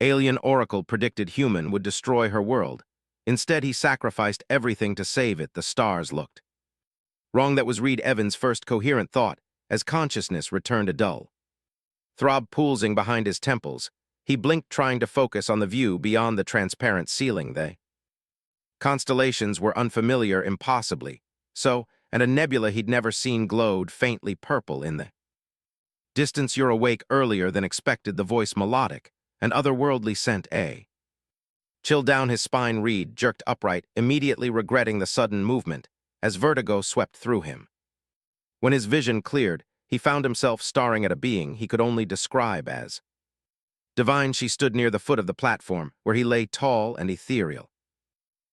Alien Oracle predicted human would destroy her world. Instead, he sacrificed everything to save it, the stars looked. Wrong, that was Reed Evans' first coherent thought, as consciousness returned a dull throb pulsing behind his temples. He blinked, trying to focus on the view beyond the transparent ceiling. The constellations were unfamiliar, impossibly so, and a nebula he'd never seen glowed faintly purple in the distance. You're awake earlier than expected, the voice melodic, and otherworldly sent a chill down his spine. Reed jerked upright, immediately regretting the sudden movement, as vertigo swept through him. When his vision cleared, he found himself staring at a being he could only describe as divine. She stood near the foot of the platform, where he lay, tall and ethereal.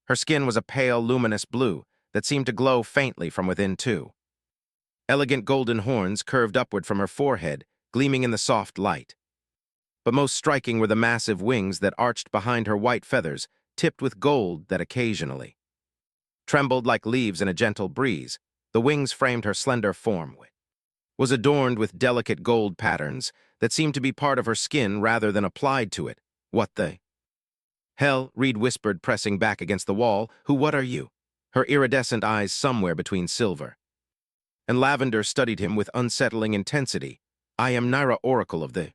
Her skin was a pale, luminous blue that seemed to glow faintly from within too. Elegant golden horns curved upward from her forehead, gleaming in the soft light. But most striking were the massive wings that arched behind her white feathers, tipped with gold that occasionally trembled like leaves in a gentle breeze. The wings framed her slender form, which was adorned with delicate gold patterns that seemed to be part of her skin rather than applied to it. What the hell? Reed whispered, pressing back against the wall. What are you? Her iridescent eyes, somewhere between silver and lavender, studied him with unsettling intensity. I am Naira, Oracle of the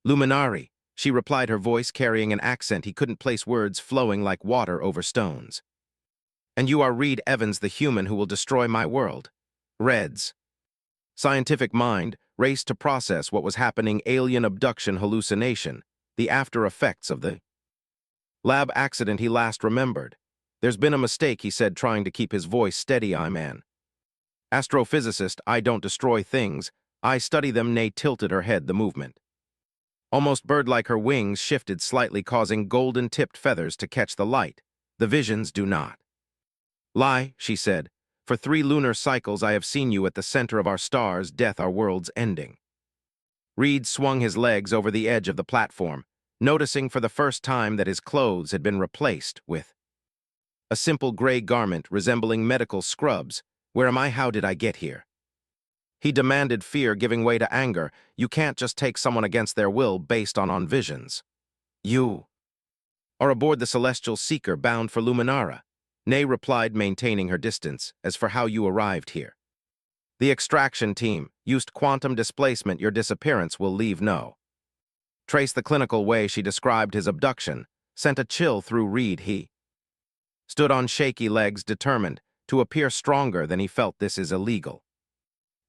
Luminari, she replied, her voice carrying an accent he couldn't place, words flowing like water over stones. And you are Reed Evans, the human who will destroy my world. Red's scientific mind raced to process what was happening. Alien abduction, hallucination, the after effects of the lab accident he last remembered. There's been a mistake, he said, trying to keep his voice steady. I'm an astrophysicist. I don't destroy things, I study them. Nay tilted her head, the movement almost bird-like. Her wings shifted slightly, causing golden-tipped feathers to catch the light. The visions do not lie, she said. For 3 lunar cycles I have seen you at the center of our star's death, our world's ending. Reed swung his legs over the edge of the platform, noticing for the first time that his clothes had been replaced with a simple gray garment resembling medical scrubs. Where am I? How did I get here? He demanded, fear giving way to anger. You can't just take someone against their will based on visions. You are aboard the Celestial Seeker bound for Luminara. Nay replied, maintaining her distance. As for how you arrived here, the extraction team used quantum displacement. Your disappearance will leave no trace. The clinical way she described his abduction sent a chill through Reed. He stood on shaky legs, determined to appear stronger than he felt. This is illegal.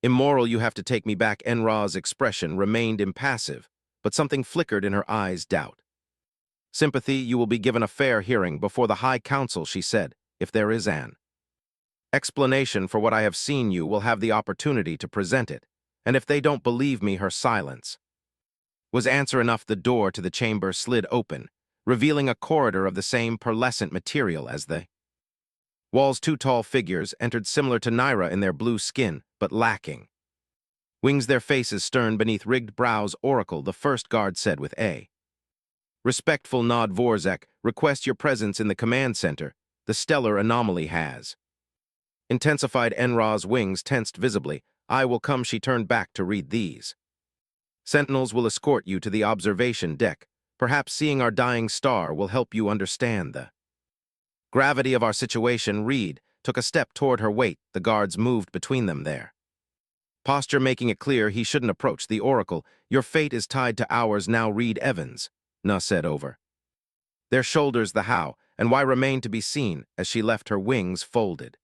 Immoral. You have to take me back. Enra's expression remained impassive, but something flickered in her eyes. Doubt. Sympathy. You will be given a fair hearing before the High Council, she said. If there is an explanation for what I have seen, you will have the opportunity to present it. And if they don't believe me, her silence was answer enough. The door to the chamber slid open, revealing a corridor of the same pearlescent material as the walls. 2 tall figures entered, similar to Naira in their blue skin, but lacking wings, their faces stern beneath rigged brows. Oracle, the first guard said with a respectful nod. Vorzek, request your presence in the command center. The stellar anomaly has intensified. Enra's wings tensed visibly. I will come. She turned back to Reed. These sentinels will escort you to the observation deck. Perhaps seeing our dying star will help you understand the gravity of our situation. Reed took a step toward her. Wait. The guards moved between them, their posture making it clear he shouldn't approach the Oracle. Your fate is tied to ours now, Reed Evans, Na said over their shoulders. The how and why remained to be seen as she left, her wings folded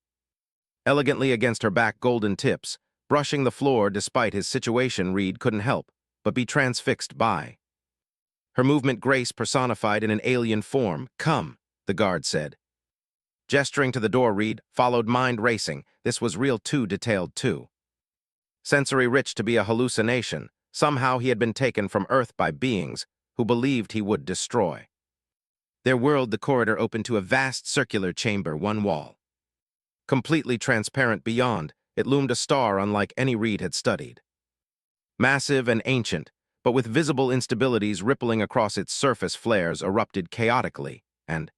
elegantly against her back, golden tips brushing the floor. Despite his situation, Reed couldn't help but be transfixed by her movement, grace personified in an alien form. Come, the guard said, gesturing to the door. Reed followed, mind racing. This was real, too detailed, too sensory rich to be a hallucination. Somehow he had been taken from Earth by beings who believed he would destroy their world. The corridor opened to a vast circular chamber, one wall completely transparent. Beyond it loomed a star unlike any Reed had studied. Massive and ancient, but with visible instabilities rippling across its surface. Flares erupted chaotically, and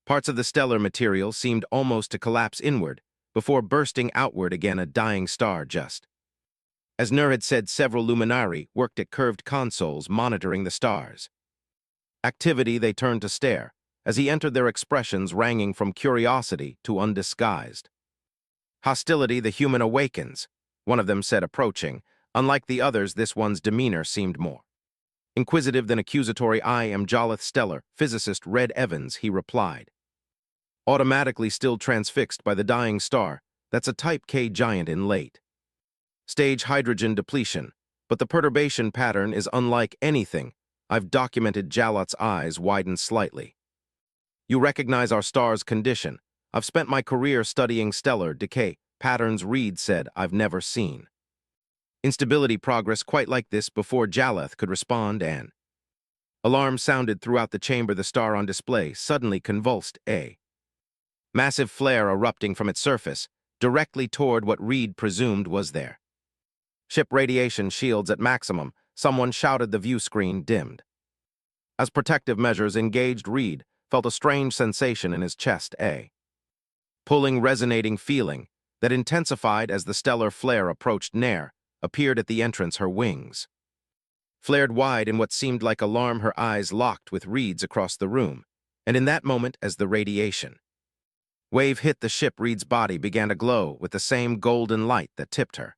parts of the stellar material seemed almost to collapse inward before bursting outward again. A dying star, just as Nur had said. Several luminari worked at curved consoles monitoring the stars. Activity they turned to stare, as he entered their expressions ranging from curiosity to undisguised. Hostility the human awakens, one of them said approaching. Unlike the others, this one's demeanor seemed more inquisitive than accusatory. I am Jolith Stellar, physicist Red Evans, he replied. Automatically still transfixed by the dying star, that's a Type K giant in late stage hydrogen depletion, but the perturbation pattern is unlike anything I've documented. Jalot's eyes widened slightly. You recognize our star's condition. I've spent my career studying stellar decay patterns, Reed said. I've never seen instability progress quite like this before. Jaloth could respond. An alarm sounded throughout the chamber. The star on display suddenly convulsed, a massive flare erupting from its surface, directly toward what Reed presumed was their ship. Radiation shields at maximum, someone shouted. The view screen dimmed. As protective measures engaged, Reed felt a strange sensation in his chest, a pulling, resonating feeling that intensified as the stellar flare approached. Nair appeared at the entrance. Her wings flared wide in what seemed like alarm. Her eyes locked with Reed's across the room, and in that moment, as the radiation wave hit the ship, Reed's body began to glow with the same golden light that tipped her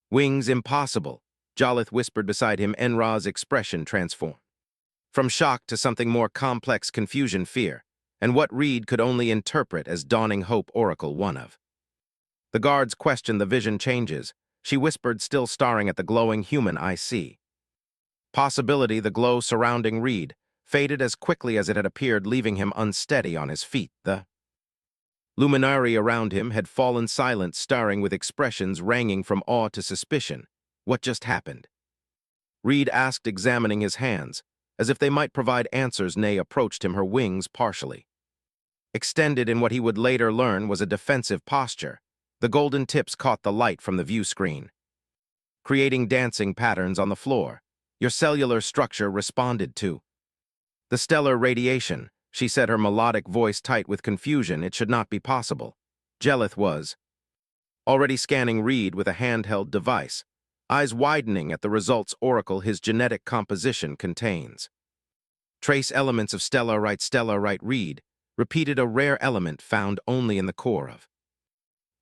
wings. Impossible, Jolith whispered beside him. Enra's expression transformed from shock to something more complex: confusion, fear, and what Reed could only interpret as dawning hope. Oracle, one of the guards questioned. The vision changes, she whispered, still staring at the glowing human. I see possibility. The glow surrounding Reed faded as quickly as it had appeared, leaving him unsteady on his feet. The luminary around him had fallen silent, staring with expressions ranging from awe to suspicion. What just happened? Reed asked, examining his hands, as if they might provide answers. Nay approached him, her wings partially extended in what he would later learn was a defensive posture. The golden tips caught the light from the view screen, creating dancing patterns on the floor. Your cellular structure responded to the stellar radiation, she said, her melodic voice tight with confusion. It should not be possible. Jelith was already scanning Reed with a handheld device, eyes widening at the results. Oracle, his genetic composition contains trace elements of stellarite. Stellarite, Reed repeated, a rare element found only in the core of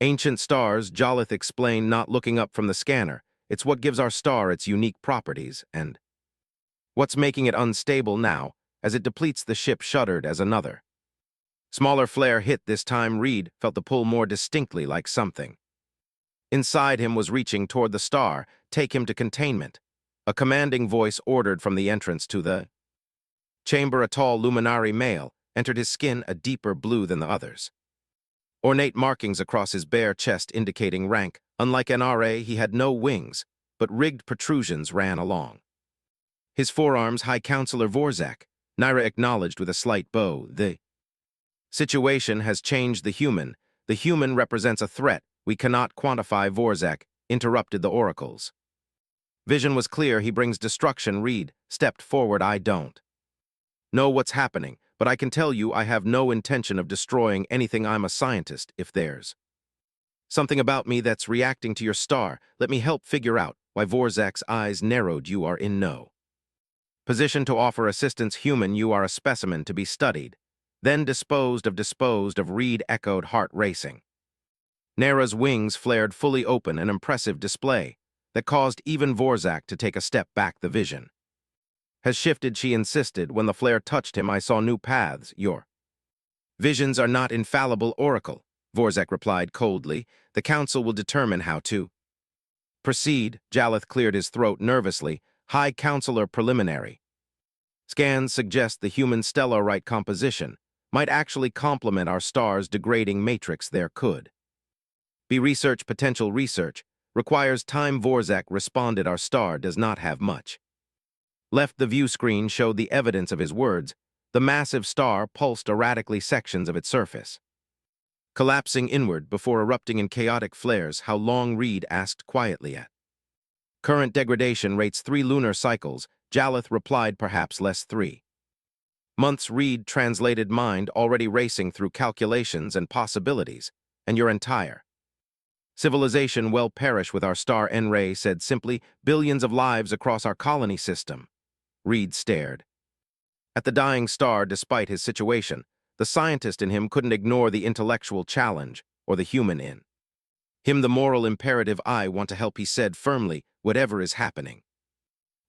ancient stars. Jolith explained, not looking up from the scanner. It's what gives our star its unique properties, and what's making it unstable now. As it depletes, the ship shuddered as another smaller flare hit. This time Reed felt the pull more distinctly, like something inside him was reaching toward the star. Take him to containment, a commanding voice ordered from the entrance to the chamber. A tall luminary male entered, his skin a deeper blue than the others, ornate markings across his bare chest indicating rank. Unlike NRA, he had no wings, but rigged protrusions ran along his forearms. High Counselor Vorzak, Naira acknowledged with a slight bow. The situation has changed. The human represents a threat we cannot quantify. Vorzak interrupted the oracles. Vision was clear. He brings destruction. Reed stepped forward. I don't know what's happening, but I can tell you I have no intention of destroying anything. I'm a scientist. If there's something about me that's reacting to your star, let me help figure out why. Vorzak's eyes narrowed. You are in no position to offer assistance. Human, you are a specimen to be studied, then disposed of. Reed echoed, heart racing. Nara's wings flared fully open, an impressive display that caused even Vorzak to take a step back. The vision has shifted, she insisted. When the flare touched him, I saw new paths. Your visions are not infallible, Oracle, Vorzak replied coldly. The council will determine how to proceed. Jaloth cleared his throat nervously. High Counselor, preliminary scans suggest the human stellarite composition might actually complement our star's degrading matrix. There could be research. Potential research requires time, Vorzak responded. Our star does not have much left. The view screen showed the evidence of his words. The massive star pulsed erratically, sections of its surface collapsing inward before erupting in chaotic flares. How long? Reed asked quietly. At current degradation rates 3 lunar cycles, Jaloth replied. Perhaps less. 3 months. Reed translated, mind already racing through calculations and possibilities. And your entire civilization will perish with our star. N-Ray said simply, billions of lives across our colony system. Reed stared. At the dying star, despite his situation, the scientist in him couldn't ignore the intellectual challenge, or the human in him the moral imperative. I want to help, he said firmly, whatever is happening.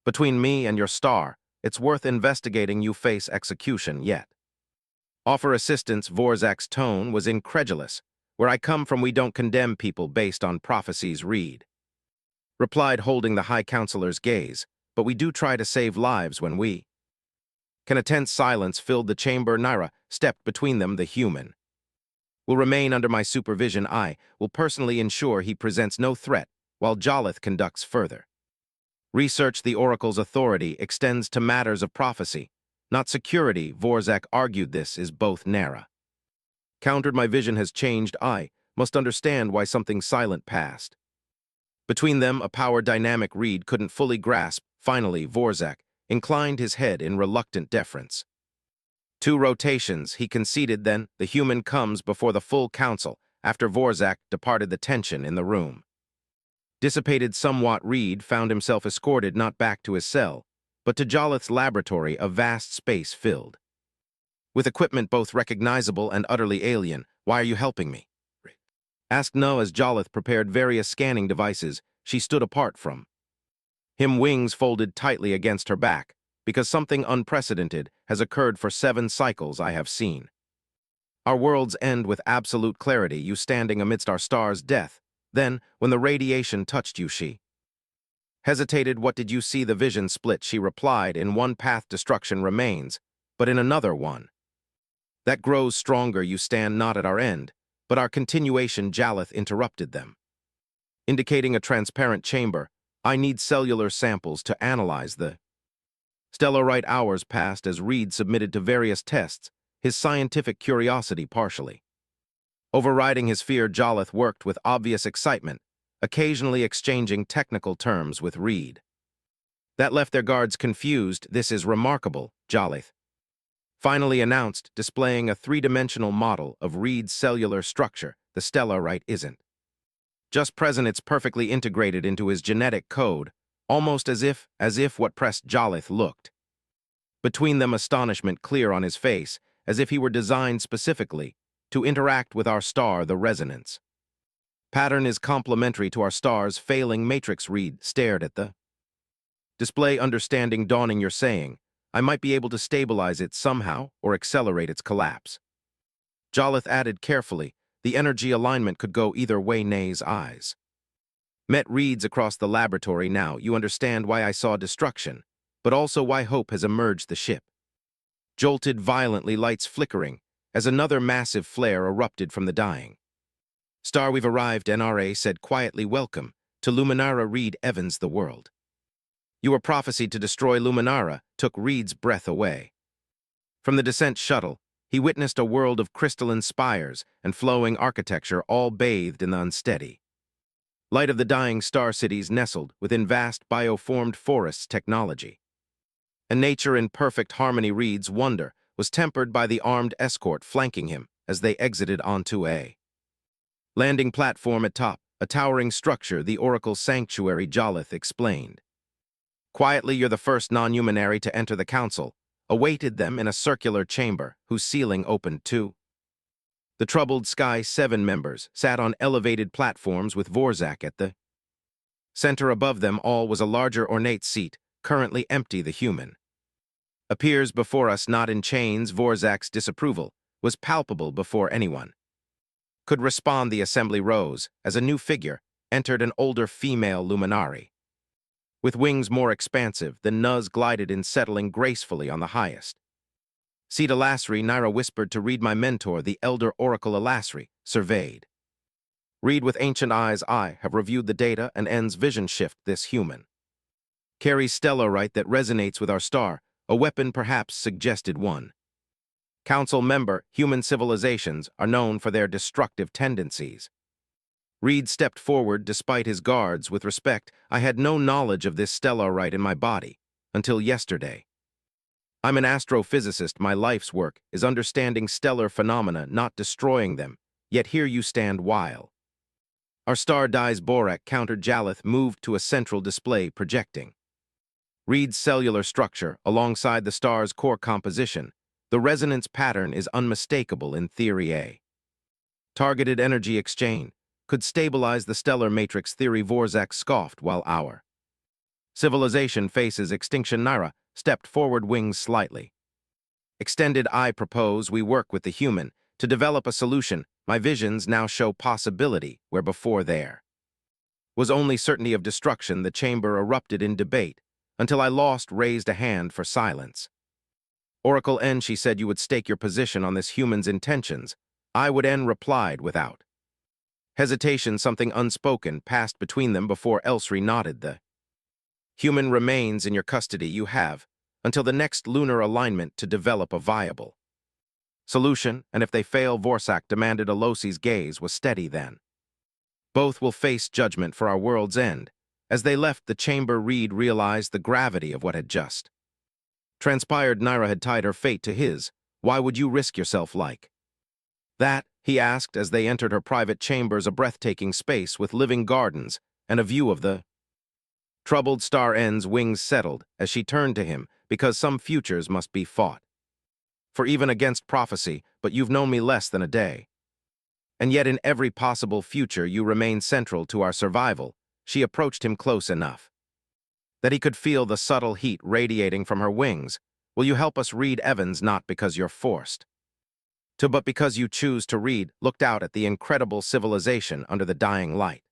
Between me and your star, it's worth investigating. You face execution yet. Offer assistance. Vorzak's tone was incredulous. Where I come from, we don't condemn people based on prophecies. Reed replied, holding the High Counselor's gaze, but we do try to save lives when we can. A tense silence filled the chamber. Naira stepped between them. The human will remain under my supervision. I will personally ensure he presents no threat while Jolith conducts further research. The Oracle's authority extends to matters of prophecy, not security. Vorzak argued. This is both. Nara countered, my vision has changed. I must understand why something silent passed between them, a power dynamic Reed couldn't fully grasp. Finally, Vorzak inclined his head in reluctant deference. 2 rotations, he conceded. Then the human comes before the full council. After Vorzak departed, the tension in the room dissipated somewhat. Reed found himself escorted not back to his cell, but to Jolith's laboratory, a vast space filled with equipment both recognizable and utterly alien. Why are you helping me? Asked No as Jolith prepared various scanning devices. She stood apart from him, wings folded tightly against her back, because something unprecedented has occurred. For 7 cycles I have seen our worlds end with absolute clarity, you standing amidst our star's death. Then, when the radiation touched you, she hesitated. What did you see? The vision split. She replied, in one path destruction remains, but in another one that grows stronger. You stand not at our end, but our continuation. Jolith interrupted them, indicating a transparent chamber. I need cellular samples to analyze the stellarite. Hours passed as Reed submitted to various tests, his scientific curiosity partially overriding his fear. Jolith worked with obvious excitement, occasionally exchanging technical terms with Reed that left their guards confused. This is remarkable, Jolith finally announced, displaying a 3-dimensional model of Reed's cellular structure. The stellarite isn't just present, it's perfectly integrated into his genetic code, almost as if what pressed. Jolith looked between them, astonishment clear on his face, as if he were designed specifically to interact with our star. The resonance pattern is complementary to our star's failing matrix. Reed stared at the display, understanding dawning. You're saying I might be able to stabilize it somehow or accelerate its collapse? Jolith added carefully, the energy alignment could go either way. Nay's eyes met Reed's across the laboratory. Now you understand why I saw destruction, but also why hope has emerged. The ship jolted violently, lights flickering, as another massive flare erupted from the dying star. We've arrived, NRA said quietly. Welcome to Luminara. Reed Evans, the world you were prophesied to destroy. Luminara took Reed's breath away. From the descent shuttle, he witnessed a world of crystalline spires and flowing architecture, all bathed in the unsteady light of the dying star. Cities nestled within vast bioformed forests. Technology and nature in perfect harmony. Reed's wonder was tempered by the armed escort flanking him as they exited onto a landing platform atop a towering structure, the Oracle's sanctuary. Jolith explained quietly, you're the first non-humanary to enter the council. Awaited them in a circular chamber whose ceiling opened to the troubled sky. 7 members sat on elevated platforms with Vorzak at the center. Above them all was a larger ornate seat, currently empty. The human appears before us not in chains. Vorzak's disapproval was palpable before anyone could respond. The assembly rose as a new figure entered, an older female luminari with wings more expansive than Nuz, glided in, settling gracefully on the highest seat. Elasri, Naira whispered to Reed, my mentor. The elder Oracle Elasri surveyed Reed with ancient eyes. I have reviewed the data and ends vision shift. This human carries stellarite that resonates with our star, a weapon perhaps, suggested one council member. Human civilizations are known for their destructive tendencies. Reed stepped forward despite his guards with respect. I had no knowledge of this stellarite in my body until yesterday. I'm an astrophysicist. My life's work is understanding stellar phenomena, not destroying them. Yet here you stand while our star dies. Borak countered. Jolith moved to a central display projecting Reed's cellular structure, alongside the star's core composition, the resonance pattern is unmistakable in Theory A. Targeted energy exchange could stabilize the stellar matrix theory. Vorzak scoffed while our civilization faces extinction. Naira stepped forward, wings slightly. Extended. I propose we work with the human to develop a solution. My visions now show possibility where before there was only certainty of destruction. The chamber erupted in debate until I raised a hand for silence. Oracle N, she said you would stake your position on this human's intentions. I would N replied without hesitation. Something unspoken passed between them before Elsri nodded. The human remains in your custody. You have until the next lunar alignment to develop a viable solution, and if they fail, Vorsak demanded. Alosi's gaze was steady then. Both will face judgment for our world's end. As they left the chamber, Reed realized the gravity of what had just transpired. Naira had tied her fate to his. Why would you risk yourself like that? He asked as they entered her private chambers, a breathtaking space with living gardens and a view of the troubled star. N's wings settled as she turned to him, because some futures must be fought for, even against prophecy, but you've known me less than a day. And yet in every possible future you remain central to our survival. She approached him close enough that he could feel the subtle heat radiating from her wings. Will you help us? Reed Evans, not because you're forced to, but because you choose to. Reed looked out at the incredible civilization under the dying light.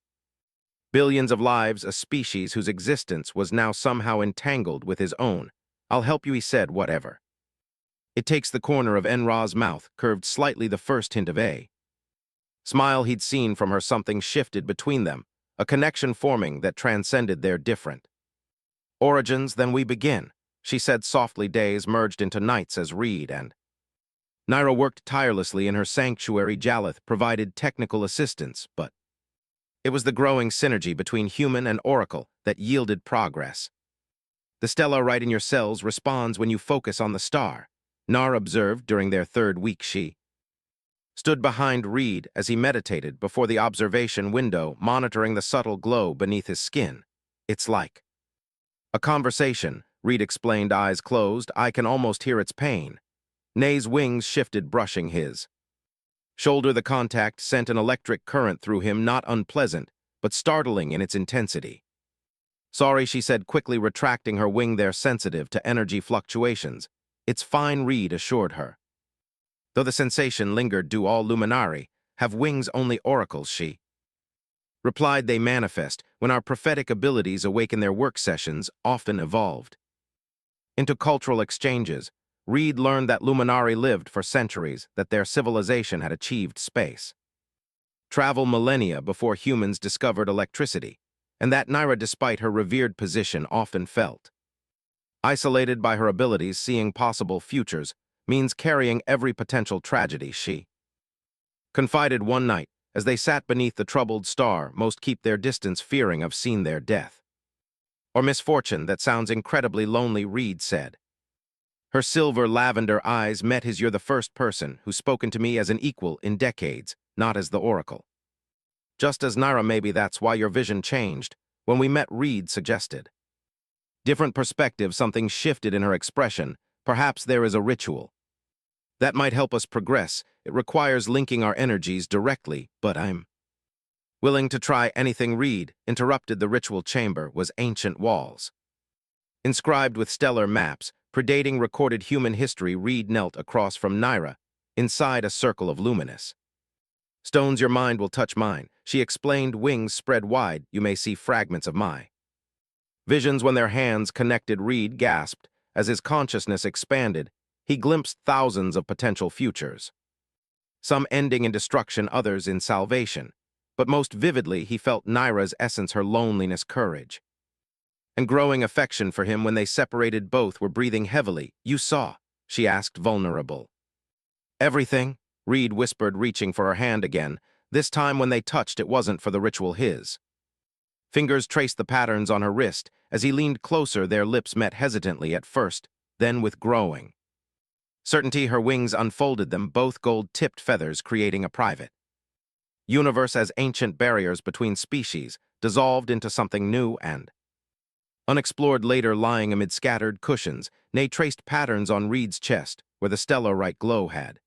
Billions of lives, a species whose existence was now somehow entangled with his own. I'll help you, he said. Whatever it takes. The corner of Enra's mouth curved slightly, the first hint of a smile he'd seen from her. Something shifted between them, a connection forming that transcended their different origins. Then we begin, she said softly. Days merged into nights as Reed and Naira worked tirelessly in her sanctuary. Jalith provided technical assistance, but it was the growing synergy between human and Oracle that yielded progress. The stella right in your cells responds when you focus on the star, Nar observed during their third week. She stood behind Reed as he meditated before the observation window, monitoring the subtle glow beneath his skin. It's like a conversation, Reed explained, eyes closed. I can almost hear its pain. Nay's wings shifted, brushing his shoulder. The contact sent an electric current through him, not unpleasant, but startling in its intensity. Sorry, she said quickly, retracting her wing. They're sensitive to energy fluctuations. It's fine, Reed assured her. Though the sensation lingered, do all Luminari have wings? Only oracles, she replied. They manifest when our prophetic abilities awaken. Their work sessions often evolved into cultural exchanges. Reed learned that Luminari lived for centuries, that their civilization had achieved space travel millennia before humans discovered electricity, and that Naira, despite her revered position, often felt isolated by her abilities. Seeing possible futures means carrying every potential tragedy, she confided one night as they sat beneath the troubled star. Most keep their distance, fearing of seeing their death or misfortune. That sounds incredibly lonely, Reed said. Her silver lavender eyes met his. You're the first person who's spoken to me as an equal in decades, not as the oracle. Just as Naira, maybe that's why your vision changed when we met, Reed suggested. Different perspective. Something shifted in her expression. Perhaps there is a ritual that might help us progress. It requires linking our energies directly, but I'm willing to try anything. Reed interrupted. The ritual chamber was ancient walls inscribed with stellar maps predating recorded human history. Reed knelt across from Naira, inside a circle of luminous stones. Your mind will touch mine, she explained, wings spread wide. You may see fragments of my visions. When their hands connected, Reed gasped as his consciousness expanded. He glimpsed thousands of potential futures, some ending in destruction, others in salvation. But most vividly, he felt Naira's essence, her loneliness, courage, and growing affection for him. When they separated, both were breathing heavily. You saw, she asked, vulnerable. Everything, Reed whispered, reaching for her hand again. This time when they touched, it wasn't for the ritual. His fingers traced the patterns on her wrist. As he leaned closer, their lips met hesitantly at first, then with growing certainty. Her wings unfolded them, both gold-tipped feathers, creating a private universe. As ancient barriers between species dissolved into something new and Unexplored later lying amid scattered cushions, Nay traced patterns on Reed's chest, where the stellarite glow had.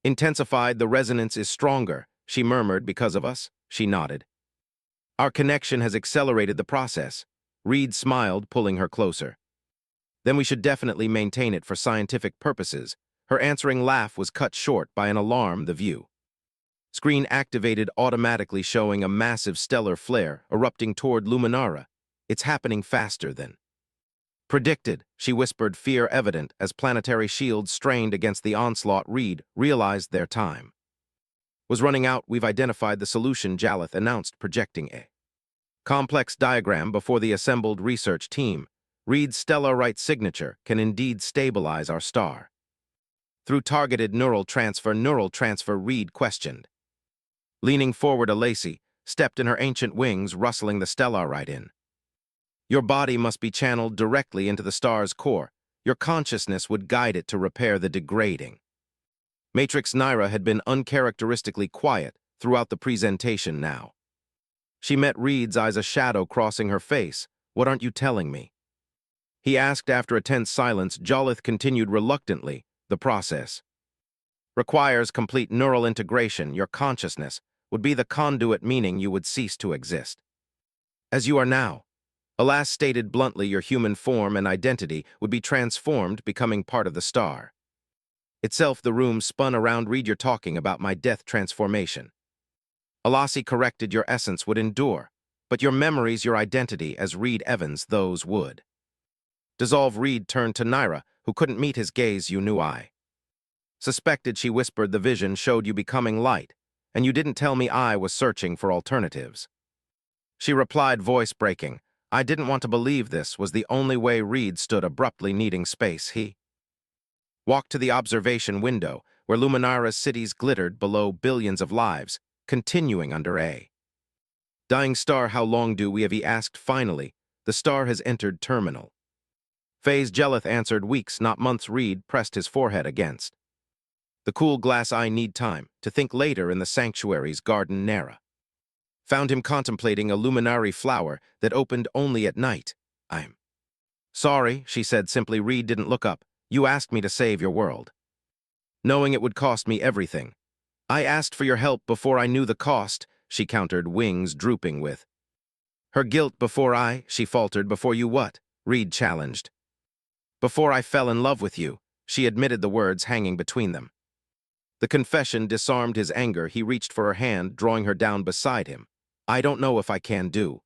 Intensified, the resonance is stronger, she murmured. Because of us? She nodded. Our connection has accelerated the process. Reed smiled, pulling her closer. Then we should definitely maintain it for scientific purposes. Her answering laugh was cut short by an alarm. The view screen activated automatically, showing a massive stellar flare erupting toward Luminara. It's happening faster than predicted, she whispered, fear evident as planetary shields strained against the onslaught. Reed realized their time was running out. We've identified the solution, Jalith announced, projecting a complex diagram before the assembled research team. Reed's stellarite signature can indeed stabilize our star. Through targeted neural transfer, Reed questioned. Leaning forward, Lacey stepped in her ancient wings, rustling the stellarite in. Your body must be channeled directly into the star's core. Your consciousness would guide it to repair the degrading. Matrix Naira had been uncharacteristically quiet throughout the presentation now. She met Reed's eyes, a shadow crossing her face. What aren't you telling me? He asked after a tense silence. Jalith continued reluctantly. The process requires complete neural integration. Your consciousness would be the conduit, meaning you would cease to exist. As you are now. Alas, stated bluntly, your human form and identity would be transformed, becoming part of the star itself. The room spun around. Reed, you're talking about my death transformation. Alasi corrected. Your essence would endure, but your memories, your identity as Reed Evans, those would dissolve. Reed turned to Naira, who couldn't meet his gaze. You knew I suspected, she whispered. The vision showed you becoming light, and you didn't tell me. I was searching for alternatives. She replied, voice breaking. I didn't want to believe this was the only way. Reed stood abruptly, needing space. He walked to the observation window, where Luminara's cities glittered below billions of lives, continuing under a dying star. How long do we have? He asked finally. The star has entered terminal phase, Jalith answered. Weeks, not months. Reed pressed his forehead against the cool glass. I need time to think. Later in the sanctuary's garden, Naira found him contemplating a luminary flower that opened only at night. I'm sorry, she said simply. Reed didn't look up. You asked me to save your world, knowing it would cost me everything. I asked for your help before I knew the cost, she countered, wings drooping with her guilt. She faltered. Before you what? Reed challenged. Before I fell in love with you, she admitted, the words hanging between them. The confession disarmed his anger. He reached for her hand, drawing her down beside him. I don't know if I can do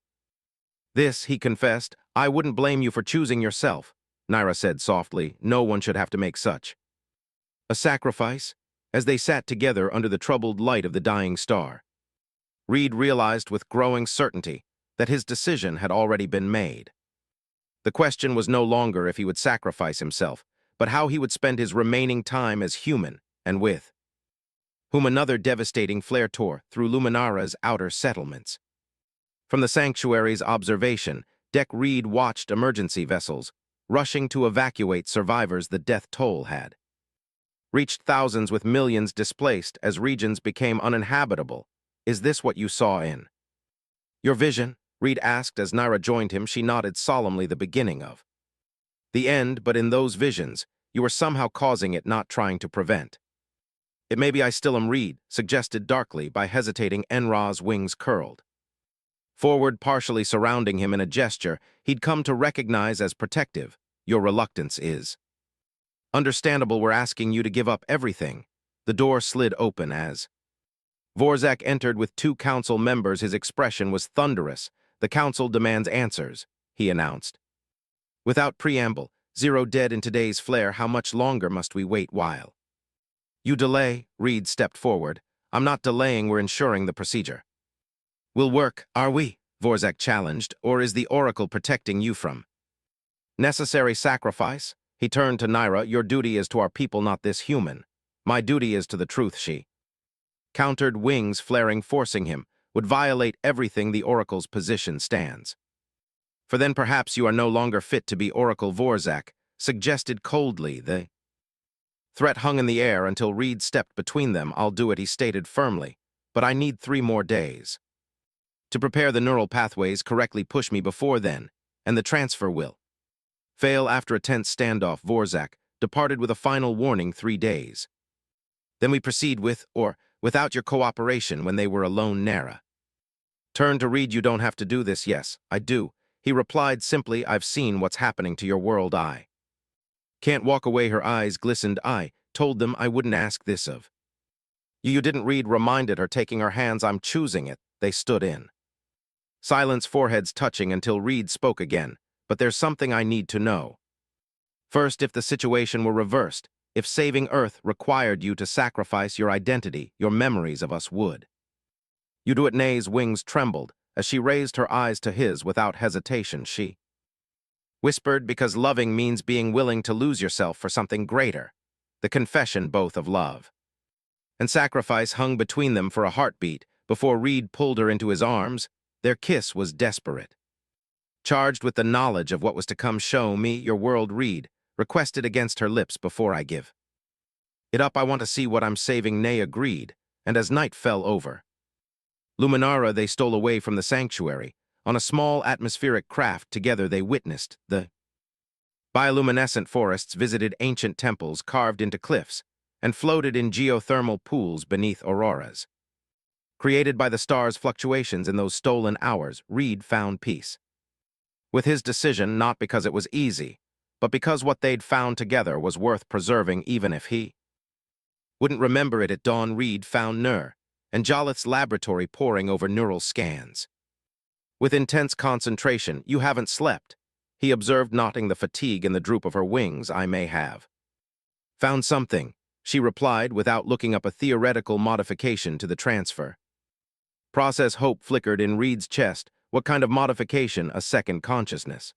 this, he confessed. I wouldn't blame you for choosing yourself, Naira said softly. No one should have to make such a sacrifice. As they sat together under the troubled light of the dying star, Reed realized with growing certainty that his decision had already been made. The question was no longer if he would sacrifice himself, but how he would spend his remaining time as human, and with whom another devastating flare tore through Luminara's outer settlements. From the sanctuary's observation deck, Reed watched emergency vessels rushing to evacuate survivors. The death toll had reached thousands, with millions displaced as regions became uninhabitable. Is this what you saw in your vision? Reed asked as Naira joined him. She nodded solemnly. The beginning of the end, but in those visions, you were somehow causing it, not trying to prevent it. Maybe I still am, Reed suggested darkly. By hesitating, Enra's wings curled forward, partially surrounding him in a gesture he'd come to recognize as protective. Your reluctance is understandable. We're asking you to give up everything. The door slid open as Vorzak entered with 2 council members. His expression was thunderous. The council demands answers, he announced. Without preamble, 0 dead in today's flare. How much longer must we wait? While you delay, Reed stepped forward. I'm not delaying, we're ensuring the procedure will work. Are we? Vorzak challenged. Or is the Oracle protecting you from necessary sacrifice? He turned to Naira. Your duty is to our people, not this human. My duty is to the truth, she countered, wings flaring, forcing him would violate everything the Oracle's position stands for. Then perhaps you are no longer fit to be Oracle, Vorzak suggested coldly. The threat hung in the air until Reed stepped between them. I'll do it, he stated firmly, but I need 3 more days to prepare the neural pathways correctly. Push me before then, and the transfer will fail. After a tense standoff, Vorzak departed with a final warning: 3 days. Then we proceed with, or without your cooperation when they were alone. Nara turned to Reed. You don't have to do this. Yes, I do. He replied simply, I've seen what's happening to your world. I can't walk away. Her eyes glistened. I told them I wouldn't ask this of you. You didn't. Reed reminded her, taking her hands. I'm choosing it. They stood in silence, foreheads touching, until Reed spoke again. But there's something I need to know. First, if the situation were reversed, if saving Earth required you to sacrifice your identity, your memories of us, would you do it? Nay's wings trembled as she raised her eyes to his without hesitation. She whispered, because loving means being willing to lose yourself for something greater. The confession both of love and sacrifice hung between them for a heartbeat before Reed pulled her into his arms. Their kiss was desperate, charged with the knowledge of what was to come. Show me your world, Reed requested against her lips. Before I give it up, I want to see what I'm saving. Nay agreed, and as night fell over Luminara, they stole away from the sanctuary. On a small atmospheric craft together, they witnessed the bioluminescent forests, visited ancient temples carved into cliffs, and floated in geothermal pools beneath auroras created by the stars' fluctuations. In those stolen hours, Reed found peace with his decision, not because it was easy, but because what they'd found together was worth preserving, even if he wouldn't remember it. At dawn, Reed found Nur and Jolith's laboratory poring over neural scans with intense concentration. You haven't slept, he observed, noting the fatigue in the droop of her wings. I may have found something, she replied without looking up. A theoretical modification to the transfer process. Hope flickered in Reed's chest. What kind of modification? A second consciousness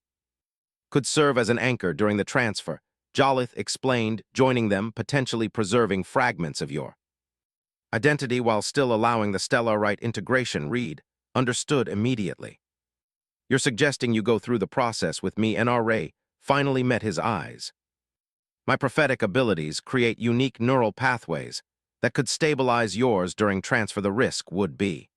could serve as an anchor during the transfer, Jolith explained, joining them, potentially preserving fragments of your identity while still allowing the Stellarite integration. Reed understood immediately. You're suggesting you go through the process with me? NRA finally met his eyes. My prophetic abilities create unique neural pathways that could stabilize yours during transfer. The risk would be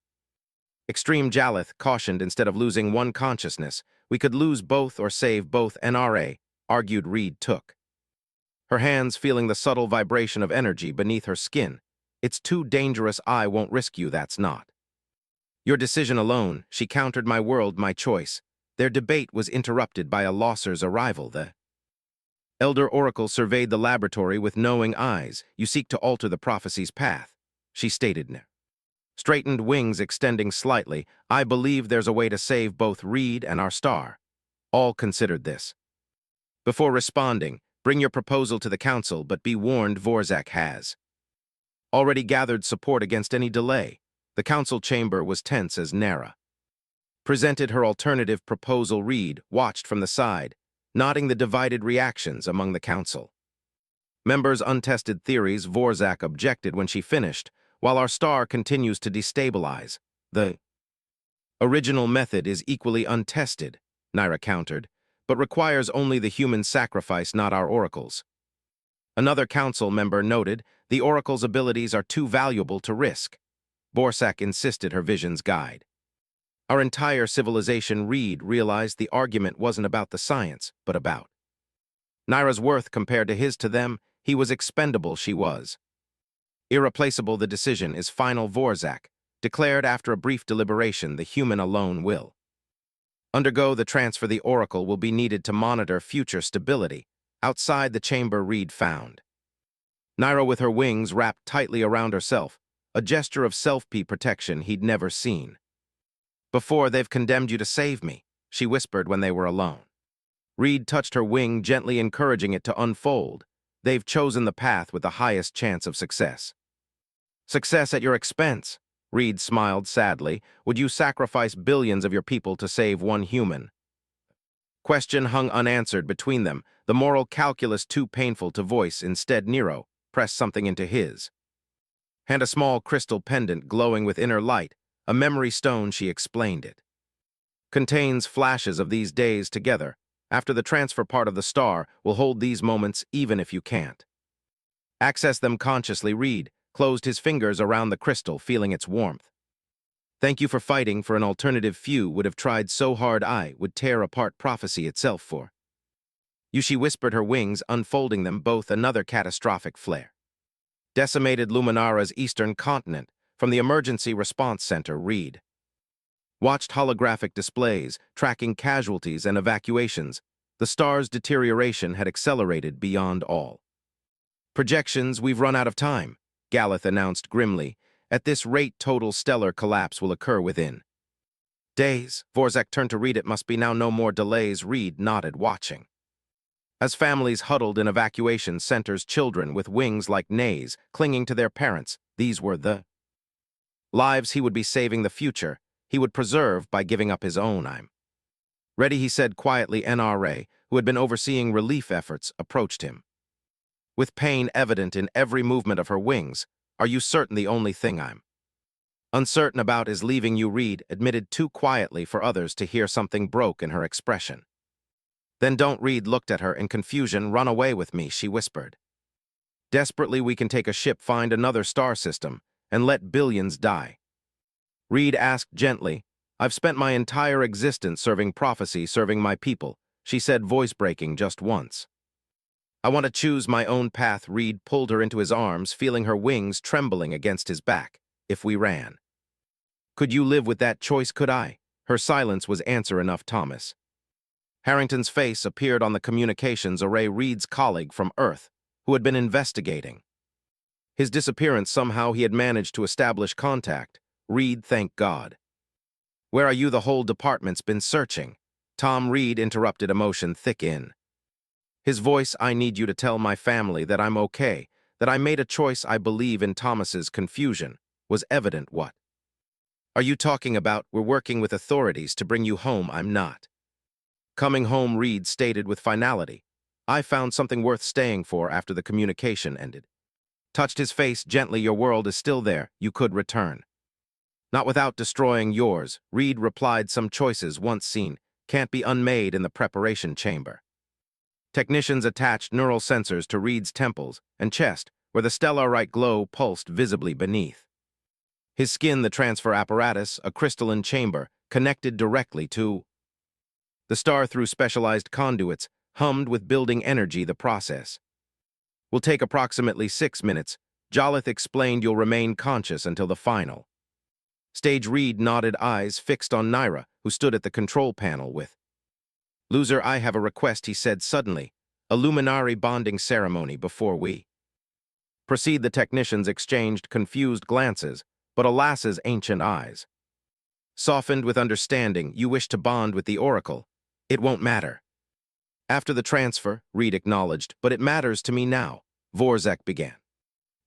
extreme. Jolith cautioned, instead of losing one consciousness, we could lose both or save both. NRA argued. Reed took her hands, feeling the subtle vibration of energy beneath her skin. It's too dangerous. I won't risk you. That's not your decision alone, she countered. My world, my choice. Their debate was interrupted by a Losser's arrival. The Elder Oracle surveyed the laboratory with knowing eyes. You seek to alter the prophecy's path, she stated, straightened wings extending slightly. I believe there's a way to save both Reed and our star. All considered this before responding. Bring your proposal to the council, but be warned, Vorzak has already gathered support against any delay. The council chamber was tense as Nara presented her alternative proposal. Reed watched from the side, noting the divided reactions among the council members. Untested theories, Vorzak objected when she finished. While our star continues to destabilize, the original method is equally untested, Naira countered, but requires only the human sacrifice, not our oracles. Another council member noted, the oracle's abilities are too valuable to risk. Vorzak insisted, her vision's guide our entire civilization. Reed realized the argument wasn't about the science, but about Naira's worth compared to his. To them, he was expendable. She was irreplaceable. The decision is final, Vorzak declared after a brief deliberation. The human alone will undergo the transfer. The oracle will be needed to monitor future stability. Outside the chamber, Reed found Naira with her wings wrapped tightly around herself, a gesture of self-protection he'd never seen before. They've condemned you to save me, she whispered when they were alone. Reed touched her wing, gently encouraging it to unfold. They've chosen the path with the highest chance of success. Success at your expense, Reed smiled sadly. Would you sacrifice billions of your people to save one human? Question hung unanswered between them, the moral calculus too painful to voice. Instead, Nero pressed something into his hand, a small crystal pendant glowing with inner light, a memory stone. She explained it contains flashes of these days together. After the transfer, part of the star will hold these moments even if you can't access them consciously. Reed closed his fingers around the crystal, feeling its warmth. Thank you for fighting for an alternative few would have tried so hard I would tear apart prophecy itself for. You, she whispered, her wings unfolding them both another catastrophic flare. Decimated Luminara's eastern continent. From the Emergency Response Center, read. Watched holographic displays, tracking casualties and evacuations. The star's deterioration had accelerated beyond all. Projections, we've run out of time, Galeth announced grimly. At this rate, total stellar collapse will occur within days. Vorzek turned to Reed. It must be now, no more delays. Reed nodded, watching. As families huddled in evacuation centers, children with wings like nays clinging to their parents, these were the lives he would be saving, the future he would preserve by giving up his own. I'm ready, he said quietly. NRA, who had been overseeing relief efforts, approached him. With pain evident in every movement of her wings, are you certain the only thing I'm uncertain about is leaving you? Reed admitted too quietly for others to hear. Something broke in her expression. Then don't. Reed looked at her in confusion. Run away with me, she whispered. Desperately, we can take a ship, find another star system, and let billions die. Reed asked gently. I've spent my entire existence serving prophecy, serving my people, she said, voice breaking just once. I want to choose my own path. Reed pulled her into his arms, feeling her wings trembling against his back. If we ran. Could you live with that choice? Could I? Her silence was answer enough. Thomas Harrington's face appeared on the communications array. Reed's colleague from Earth, who had been investigating his disappearance. Somehow he had managed to establish contact. Reed, thank God. Where are you? The whole department's been searching. Tom. Reed interrupted, emotion thick in his voice. I need you to tell my family that I'm okay, that I made a choice. I believe in. Thomas's confusion was evident. What are you talking about? We're working with authorities to bring you home. I'm not coming home, Reed stated with finality. I found something worth staying for after the communication ended. Touched his face gently. Your world is still there. You could return. Not without destroying yours, Reed replied. Some choices once seen can't be unmade in the preparation chamber. Technicians attached neural sensors to Reed's temples and chest, where the stellarite glow pulsed visibly beneath his skin. The transfer apparatus, a crystalline chamber, connected directly to the star through specialized conduits, hummed with building energy. The process will take approximately 6 minutes. Jolith explained. You'll remain conscious until the final stage. Reed nodded, eyes fixed on Naira, who stood at the control panel with loser. I have a request, he said suddenly. A luminary bonding ceremony before we proceed. The technicians exchanged confused glances, but alas's ancient eyes softened with understanding. You wish to bond with the Oracle. It won't matter after the transfer, Reed acknowledged, but it matters to me now. Vorzek began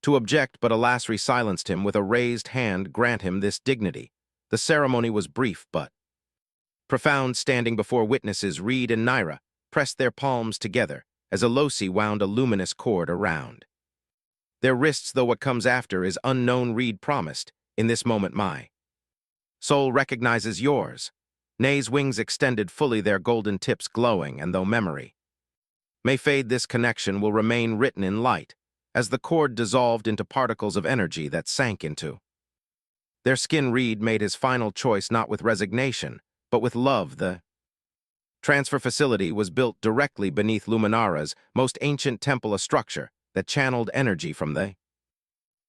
to object, but Alasri silenced him with a raised hand. Grant him this dignity. The ceremony was brief but profound. Standing before witnesses, Reed and Naira pressed their palms together as Alosi wound a luminous cord around their wrists. Though what comes after is unknown, Reed promised. In this moment my soul recognizes yours. Nay's wings extended fully, their golden tips glowing, and though memory may fade, this connection will remain written in light, as the cord dissolved into particles of energy that sank into their skin. Reed made his final choice not with resignation, but with love. The transfer facility was built directly beneath Luminara's most ancient temple, a structure that channeled energy from the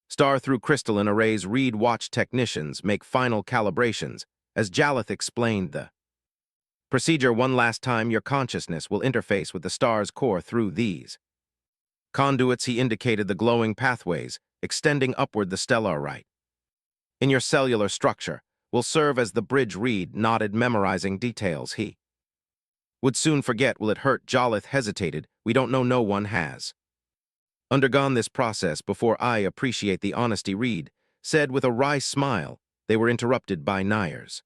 star through crystalline arrays. Reed watched technicians make final calibrations as Jalith explained the procedure. One last time, your consciousness will interface with the star's core through these conduits. He indicated the glowing pathways extending upward. The stellarite in your cellular structure will serve as the bridge. Reed nodded, memorizing details he would soon forget. Will it hurt? Jalith hesitated. We don't know. No one has undergone this process before. I appreciate the honesty, Reed said with a wry smile. They were interrupted by Nayar's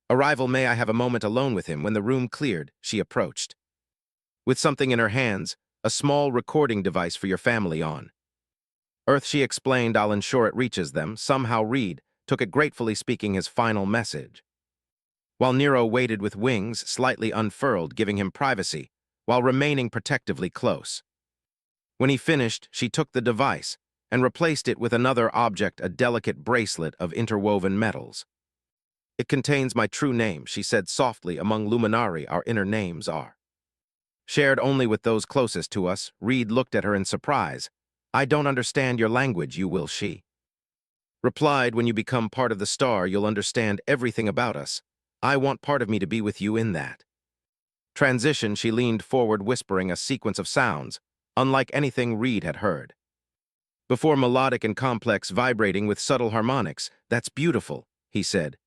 arrival. May I have a moment alone with him? When the room cleared, she approached with something in her hands, a small recording device for your family on Earth, she explained. I'll ensure it reaches them. Somehow Reed took it gratefully, speaking his final message, while Nero waited with wings slightly unfurled, giving him privacy while remaining protectively close. When he finished, she took the device and replaced it with another object, a delicate bracelet of interwoven metals. It contains my true name, she said softly. Among Luminari, our inner names are shared only with those closest to us. Reed looked at her in surprise. I don't understand your language, you will, she replied. When you become part of the star, you'll understand everything about us. I want part of me to be with you in that transition. She leaned forward, whispering a sequence of sounds, unlike anything Reed had heard before, melodic and complex, vibrating with subtle harmonics. That's beautiful, he said.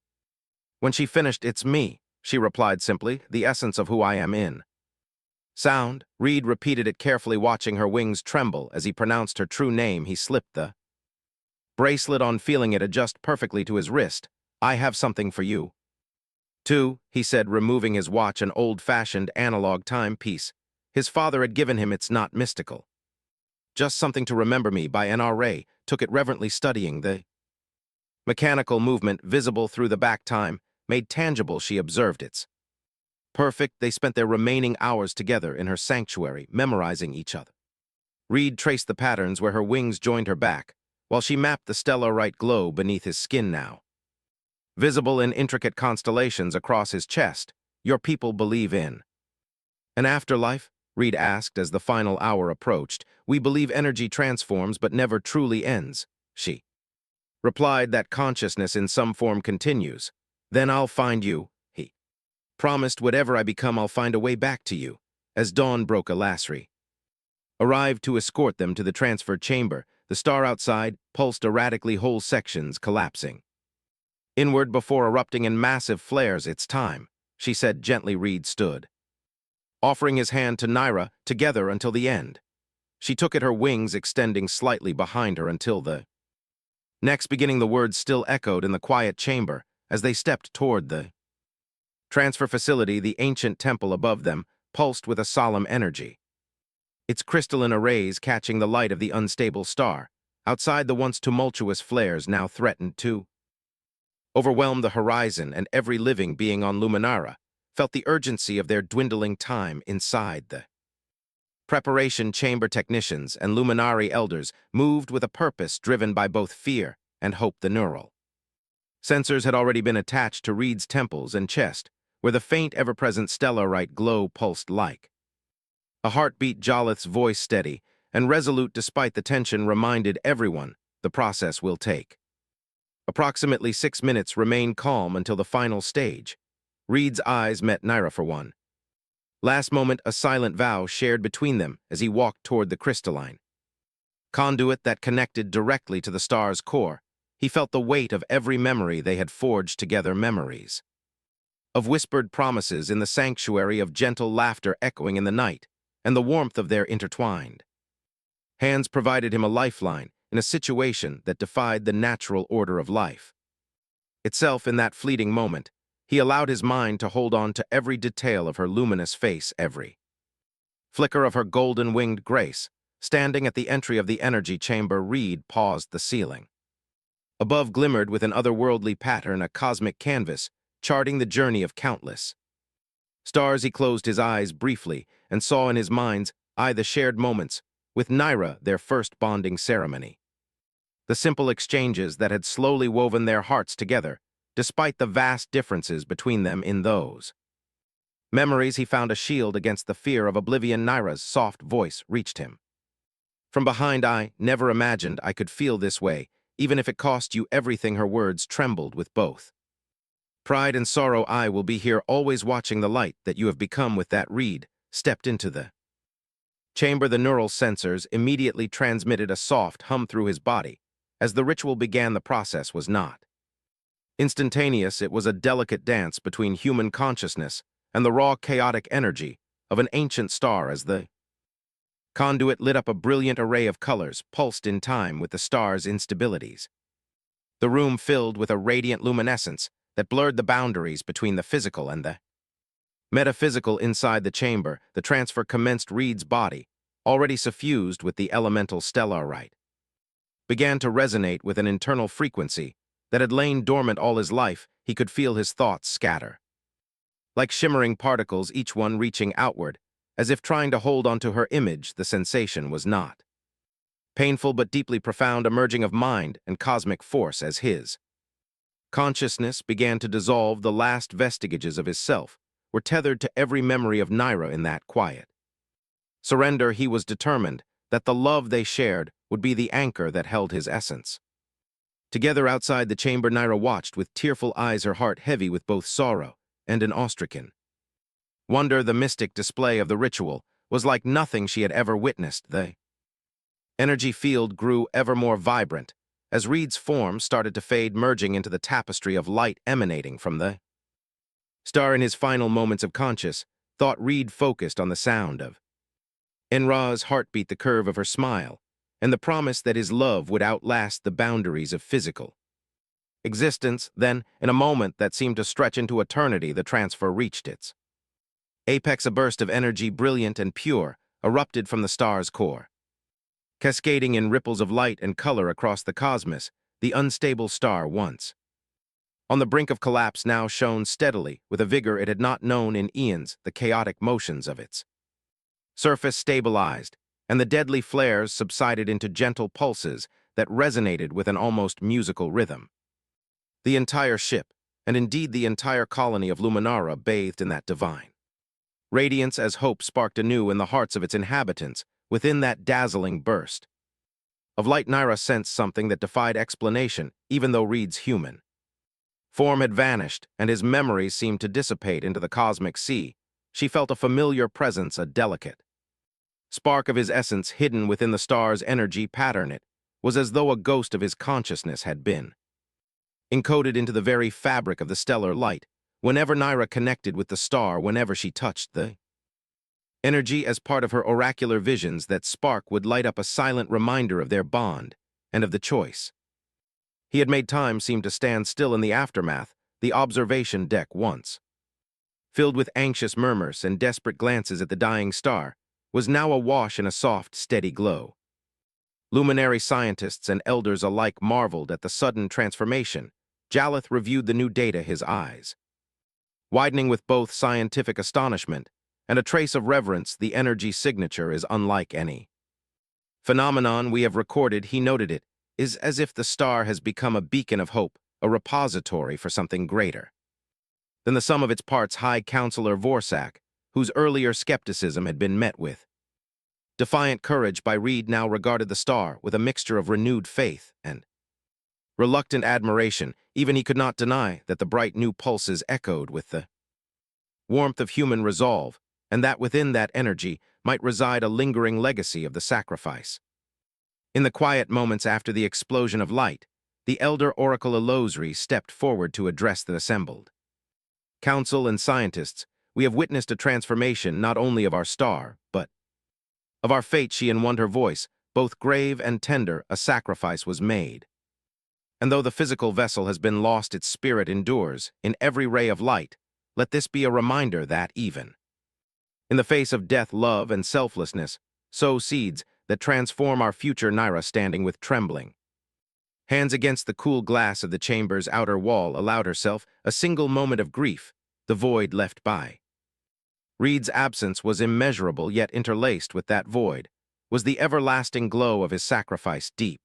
When she finished, it's me, she replied simply, the essence of who I am in sound. Reed repeated it carefully, watching her wings tremble as he pronounced her true name. He slipped the bracelet on, feeling it adjust perfectly to his wrist. I have something for you, too, he said, removing his watch, an old-fashioned analog timepiece his father had given him. It's not mystical, just something to remember me by. NRA took it reverently, studying the mechanical movement visible through the back time, made tangible. She observed its perfect. They spent their remaining hours together in her sanctuary, memorizing each other. Reed traced the patterns where her wings joined her back, while she mapped the stellarite glow beneath his skin, now visible in intricate constellations across his chest. Your people believe in an afterlife? Reed asked as the final hour approached. We believe energy transforms but never truly ends, she replied. That consciousness in some form continues. Then I'll find you, he promised. Whatever I become, I'll find a way back to you. As dawn broke, Alasri arrived to escort them to the transfer chamber. The star outside pulsed erratically, whole sections collapsing inward before erupting in massive flares. It's time, she said gently. Reed stood, offering his hand to Naira, together until the end. She took it, her wings extending slightly behind her until the next beginning. The words still echoed in the quiet chamber as they stepped toward the transfer facility. The ancient temple above them pulsed with a solemn energy, its crystalline arrays catching the light of the unstable star. Outside, the once tumultuous flares now threatened to overwhelm the horizon, and every living being on Luminara felt the urgency of their dwindling time. Inside the preparation chamber, technicians and Luminari elders moved with a purpose, driven by both fear and hope. The neural sensors had already been attached to Reed's temples and chest, where the faint, ever-present stellarite glow pulsed like a heartbeat. Jolith's voice, steady and resolute despite the tension, reminded everyone the process will take approximately 6 minutes. Remain calm until the final stage. Reed's eyes met Naira for one last moment, a silent vow shared between them as he walked toward the crystalline conduit that connected directly to the star's core. He felt the weight of every memory they had forged together, memories of whispered promises in the sanctuary, of gentle laughter echoing in the night, and the warmth of their intertwined hands provided him a lifeline in a situation that defied the natural order of life itself. In that fleeting moment, he allowed his mind to hold on to every detail of her luminous face, every flicker of her golden-winged grace. Standing at the entry of the energy chamber, Reed paused. The ceiling above glimmered with an otherworldly pattern, a cosmic canvas charting the journey of countless stars. He closed his eyes briefly and saw in his mind's eye the shared moments with Naira, their first bonding ceremony, the simple exchanges that had slowly woven their hearts together, despite the vast differences between them. In those memories, he found a shield against the fear of oblivion. Naira's soft voice reached him from behind. I never imagined I could feel this way, even if it cost you everything. Her words trembled with both pride and sorrow. I will be here, always watching the light that you have become. With that, Reed stepped into the chamber. The neural sensors immediately transmitted a soft hum through his body. As the ritual began, the process was not instantaneous. It was a delicate dance between human consciousness and the raw, chaotic energy of an ancient star. As the conduit lit up, a brilliant array of colors pulsed in time with the star's instabilities. The room filled with a radiant luminescence that blurred the boundaries between the physical and the metaphysical. Inside the chamber, the transfer commenced. Reed's body, already suffused with the elemental stellarite, began to resonate with an internal frequency that had lain dormant all his life. He could feel his thoughts scatter like shimmering particles, each one reaching outward, as if trying to hold onto her image. The sensation was not painful but deeply profound, a merging of mind and cosmic force as his Consciousness began to dissolve. The last vestiges of his self were tethered to every memory of Naira in that quiet. Surrender, he was determined that the love they shared would be the anchor that held his essence. Together outside the chamber, Naira watched with tearful eyes, her heart heavy with both sorrow and an ostracan. Wonder, the mystic display of the ritual, was like nothing she had ever witnessed. The energy field grew ever more vibrant as Reed's form started to fade, merging into the tapestry of light emanating from the star. In his final moments of conscious thought, Reed focused on the sound of Enra's heartbeat, the curve of her smile, and the promise that his love would outlast the boundaries of physical existence. Then, in a moment that seemed to stretch into eternity, the transfer reached its apex. A burst of energy, brilliant and pure, erupted from the star's core. Cascading in ripples of light and color across the cosmos, the unstable star, once on the brink of collapse, now shone steadily with a vigor it had not known in eons. The chaotic motions of its surface stabilized, and the deadly flares subsided into gentle pulses that resonated with an almost musical rhythm. The entire ship, and indeed the entire colony of Luminara, bathed in that divine radiance as hope sparked anew in the hearts of its inhabitants. Within that dazzling burst of light, Naira sensed something that defied explanation. Even though Reed's human form had vanished and his memories seemed to dissipate into the cosmic sea, she felt a familiar presence, a delicate spark of his essence hidden within the star's energy pattern. It was as though a ghost of his consciousness had been encoded into the very fabric of the stellar light. Whenever Naira connected with the star, whenever she touched the energy as part of her oracular visions, that spark would light up, a silent reminder of their bond and of the choice he had made. Time seemed to stand still in the aftermath. The observation deck, once filled with anxious murmurs and desperate glances at the dying star, was now awash in a soft, steady glow. Luminary scientists and elders alike marveled at the sudden transformation. Jalith reviewed the new data, his eyes widening with both scientific astonishment and a trace of reverence. The energy signature is unlike any phenomenon we have recorded, he noted. It is as if the star has become a beacon of hope, a repository for something greater than the sum of its parts. High Counselor Vorsak, whose earlier skepticism had been met with defiant courage by Reed, now regarded the star with a mixture of renewed faith and reluctant admiration. Even he could not deny that the bright new pulses echoed with the warmth of human resolve, and that within that energy might reside a lingering legacy of the sacrifice. In the quiet moments after the explosion of light, the elder Oracle Elosri stepped forward to address the assembled council and scientists. We have witnessed a transformation not only of our star, but of our fate. She won, her voice both grave and tender. A sacrifice was made, and though the physical vessel has been lost, its spirit endures in every ray of light. Let this be a reminder that even in the face of death, love and selflessness sow seeds that transform our future. Naira, standing with trembling hands against the cool glass of the chamber's outer wall, allowed herself a single moment of grief. The void left by Reed's absence was immeasurable, yet interlaced with that void was the everlasting glow of his sacrifice. Deep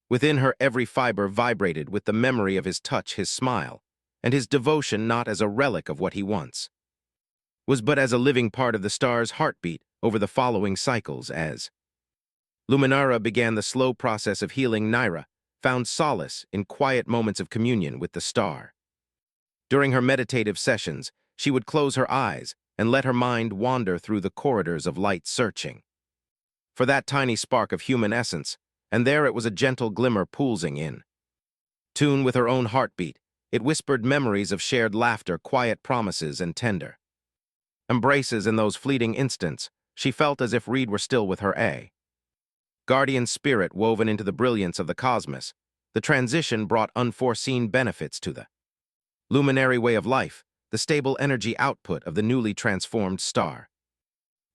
within her, every fiber vibrated with the memory of his touch, his smile, and his devotion, not as a relic of what he once was, but as a living part of the star's heartbeat. Over the following cycles, as Luminara began the slow process of healing, Naira found solace in quiet moments of communion with the star. During her meditative sessions, she would close her eyes and let her mind wander through the corridors of light, searching for that tiny spark of human essence, and there it was, a gentle glimmer pulsing in tune with her own heartbeat. It whispered memories of shared laughter, quiet promises, and tender embraces. In those fleeting instants, she felt as if Reed were still with her, a guardian spirit woven into the brilliance of the cosmos. The transition brought unforeseen benefits to the luminary way of life. The stable energy output of the newly transformed star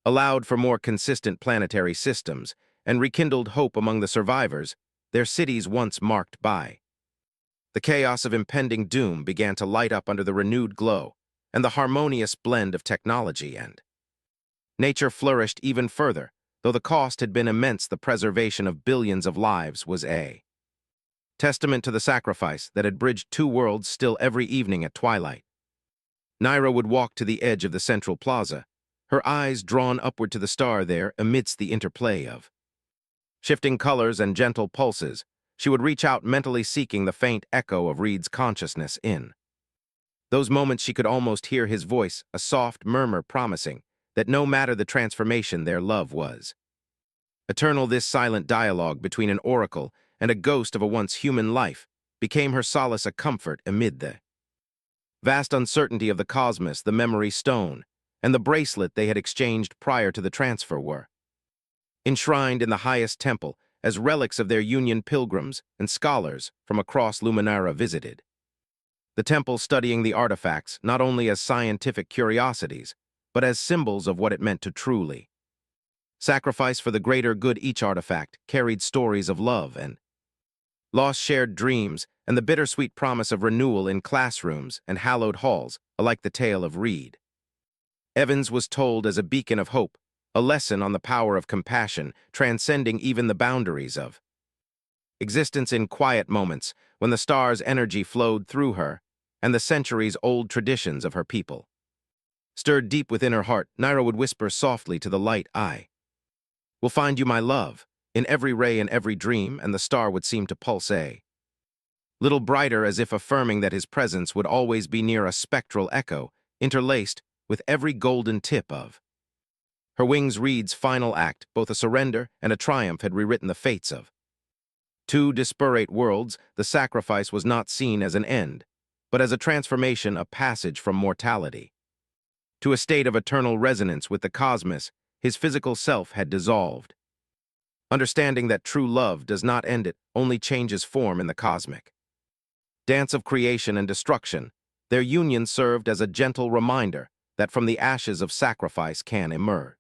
allowed for more consistent planetary systems and rekindled hope among the survivors. Their cities, once marked by the chaos of impending doom, began to light up under the renewed glow, and the harmonious blend of technology and nature flourished even further. Though the cost had been immense, the preservation of billions of lives was a testament to the sacrifice that had bridged two worlds still every evening at twilight. Naira would walk to the edge of the central plaza, her eyes drawn upward to the star there amidst the interplay of shifting colors and gentle pulses. She would reach out mentally seeking the faint echo of Reed's consciousness in those moments she could almost hear his voice, a soft murmur promising that no matter the transformation their love was eternal. This silent dialogue between an oracle and a ghost of a once human life became her solace, a comfort amid the vast uncertainty of the cosmos. The memory stone and the bracelet they had exchanged prior to the transfer were enshrined in the highest temple as relics of their union. Pilgrims and scholars from across Luminara visited the temple, studying the artifacts not only as scientific curiosities, but as symbols of what it meant to truly sacrifice for the greater good. Each artifact carried stories of love and lost, shared dreams, and the bittersweet promise of renewal in classrooms and hallowed halls, alike. The tale of Reed Evans was told as a beacon of hope, a lesson on the power of compassion, transcending even the boundaries of existence. In quiet moments, when the star's energy flowed through her, and the centuries-old traditions of her people stirred deep within her heart, Naira would whisper softly to the light, "I will find you, my love," in every ray and every dream, and the star would seem to pulse a little brighter, as if affirming that his presence would always be near, a spectral echo, interlaced with every golden tip of her wings. Reed's final act, both a surrender and a triumph, had rewritten the fates of two disparate worlds. The sacrifice was not seen as an end, but as a transformation, a passage from mortality to a state of eternal resonance with the cosmos. His physical self had dissolved, understanding that true love does not end, it only changes form in the cosmic dance of creation and destruction. Their union served as a gentle reminder that from the ashes of sacrifice can emerge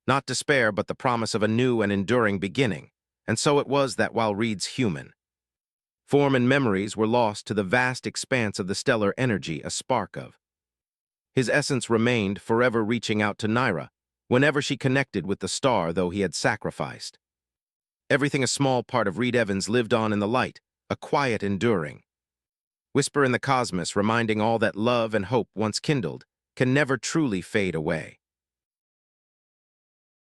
not despair, but the promise of a new and enduring beginning. And so it was that while Reed's human form and memories were lost to the vast expanse of the stellar energy, a spark of his essence remained, forever reaching out to Naira whenever she connected with the star. Though he had sacrificed everything, a small part of Reed Evans lived on in the light, a quiet, enduring whisper in the cosmos, reminding all that love and hope once kindled can never truly fade away.